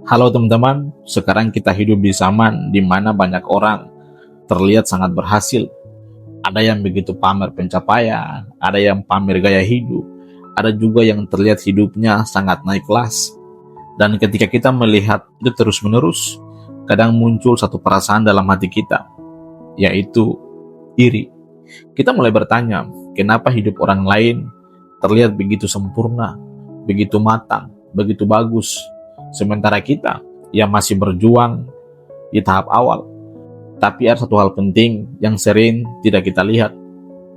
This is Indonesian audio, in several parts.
Halo teman-teman, sekarang kita hidup di zaman di mana banyak orang terlihat sangat berhasil. Ada yang begitu pamer pencapaian, ada yang pamer gaya hidup, ada juga yang terlihat hidupnya sangat naik kelas. Dan ketika kita melihat itu terus-menerus, kadang muncul satu perasaan dalam hati kita, yaitu iri. Kita mulai bertanya, kenapa hidup orang lain terlihat begitu sempurna, begitu matang, begitu bagus, sementara kita yang masih berjuang di tahap awal. Tapi ada satu hal penting yang sering tidak kita lihat.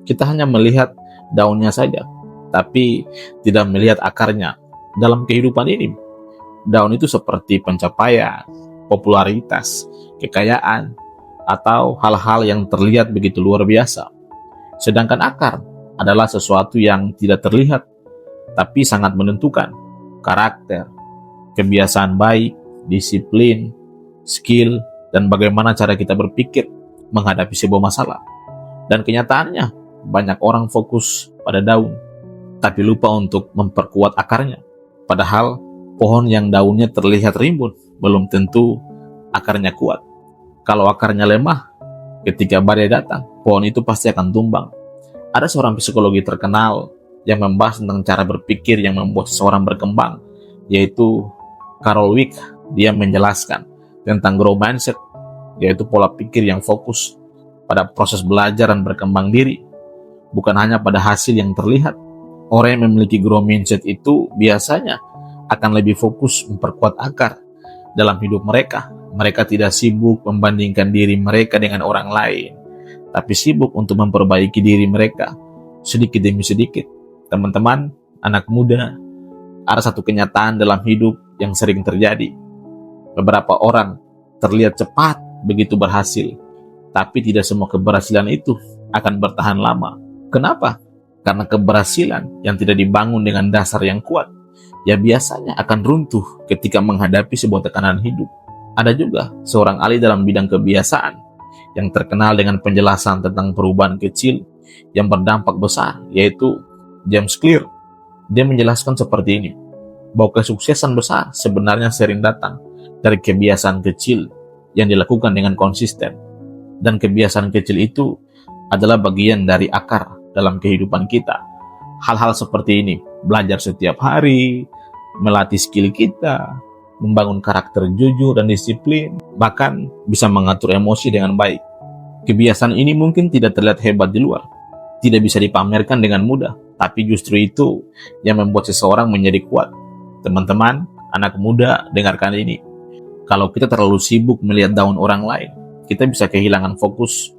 Kita hanya melihat daunnya saja, tapi tidak melihat akarnya. Dalam kehidupan ini, daun itu seperti pencapaian, popularitas, kekayaan, atau hal-hal yang terlihat begitu luar biasa. Sedangkan akar adalah sesuatu yang tidak terlihat, tapi sangat menentukan karakter, kebiasaan baik, disiplin, skill, dan bagaimana cara kita berpikir menghadapi sebuah masalah. Dan kenyataannya, banyak orang fokus pada daun, tapi lupa untuk memperkuat akarnya. Padahal, pohon yang daunnya terlihat rimbun, belum tentu akarnya kuat. Kalau akarnya lemah, ketika badai datang, pohon itu pasti akan tumbang. Ada seorang psikologi terkenal yang membahas tentang cara berpikir yang membuat seseorang berkembang, yaitu Carol Dweck. Dia menjelaskan tentang growth mindset, yaitu pola pikir yang fokus pada proses belajar dan berkembang diri, bukan hanya pada hasil yang terlihat. Orang yang memiliki growth mindset itu biasanya akan lebih fokus memperkuat akar dalam hidup mereka. Mereka tidak sibuk membandingkan diri mereka dengan orang lain, tapi sibuk untuk memperbaiki diri mereka sedikit demi sedikit. Teman-teman, anak muda, ada satu kenyataan dalam hidup yang sering terjadi. Beberapa orang terlihat cepat begitu berhasil, tapi tidak semua keberhasilan itu akan bertahan lama. Kenapa? Karena keberhasilan yang tidak dibangun dengan dasar yang kuat, ya biasanya akan runtuh ketika menghadapi sebuah tekanan hidup. Ada juga seorang ahli dalam bidang kebiasaan yang terkenal dengan penjelasan tentang perubahan kecil yang berdampak besar, yaitu James Clear. Dia menjelaskan seperti ini, bahwa kesuksesan besar sebenarnya sering datang dari kebiasaan kecil yang dilakukan dengan konsisten. Dan kebiasaan kecil itu adalah bagian dari akar dalam kehidupan kita. Hal-hal seperti ini, belajar setiap hari, melatih skill kita, membangun karakter jujur dan disiplin, bahkan bisa mengatur emosi dengan baik. Kebiasaan ini mungkin tidak terlihat hebat di luar, tidak bisa dipamerkan dengan mudah, tapi justru itu yang membuat seseorang menjadi kuat. Teman-teman, anak muda, dengarkan ini. Kalau kita terlalu sibuk melihat daun orang lain, kita bisa kehilangan fokus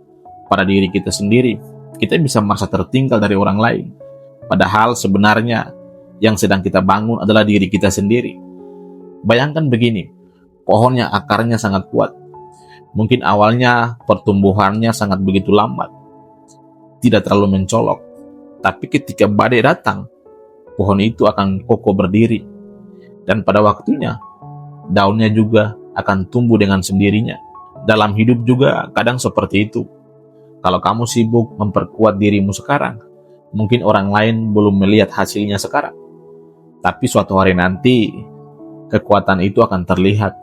pada diri kita sendiri. Kita bisa merasa tertinggal dari orang lain. Padahal sebenarnya yang sedang kita bangun adalah diri kita sendiri. Bayangkan begini, pohon yang akarnya sangat kuat. Mungkin awalnya pertumbuhannya sangat begitu lambat, tidak terlalu mencolok. Tapi ketika badai datang, pohon itu akan kokoh berdiri. Dan pada waktunya, daunnya juga akan tumbuh dengan sendirinya. Dalam hidup juga kadang seperti itu. Kalau kamu sibuk memperkuat dirimu sekarang, mungkin orang lain belum melihat hasilnya sekarang. Tapi suatu hari nanti, kekuatan itu akan terlihat.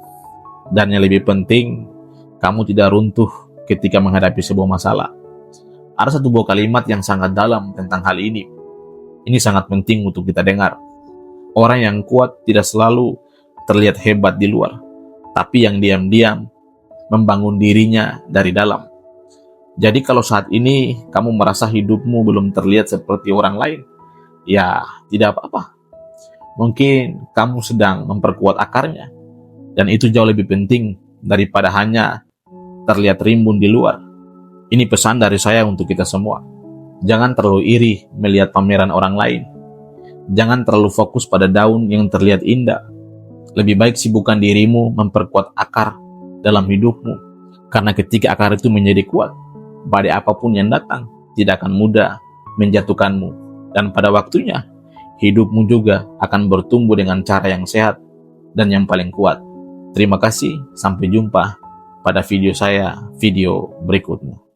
Dan yang lebih penting, kamu tidak runtuh ketika menghadapi sebuah masalah. Ada satu buah kalimat yang sangat dalam tentang hal ini. Ini sangat penting untuk kita dengar. Orang yang kuat tidak selalu terlihat hebat di luar, tapi yang diam-diam membangun dirinya dari dalam. Jadi kalau saat ini kamu merasa hidupmu belum terlihat seperti orang lain, ya tidak apa-apa. Mungkin kamu sedang memperkuat akarnya, dan itu jauh lebih penting daripada hanya terlihat rimbun di luar. Ini pesan dari saya untuk kita semua. Jangan terlalu iri melihat pameran orang lain. Jangan terlalu fokus pada daun yang terlihat indah. Lebih baik sibukkan dirimu memperkuat akar dalam hidupmu. Karena ketika akar itu menjadi kuat, badai apapun yang datang tidak akan mudah menjatuhkanmu. Dan pada waktunya, hidupmu juga akan bertumbuh dengan cara yang sehat dan yang paling kuat. Terima kasih, sampai jumpa pada video saya, video berikutnya.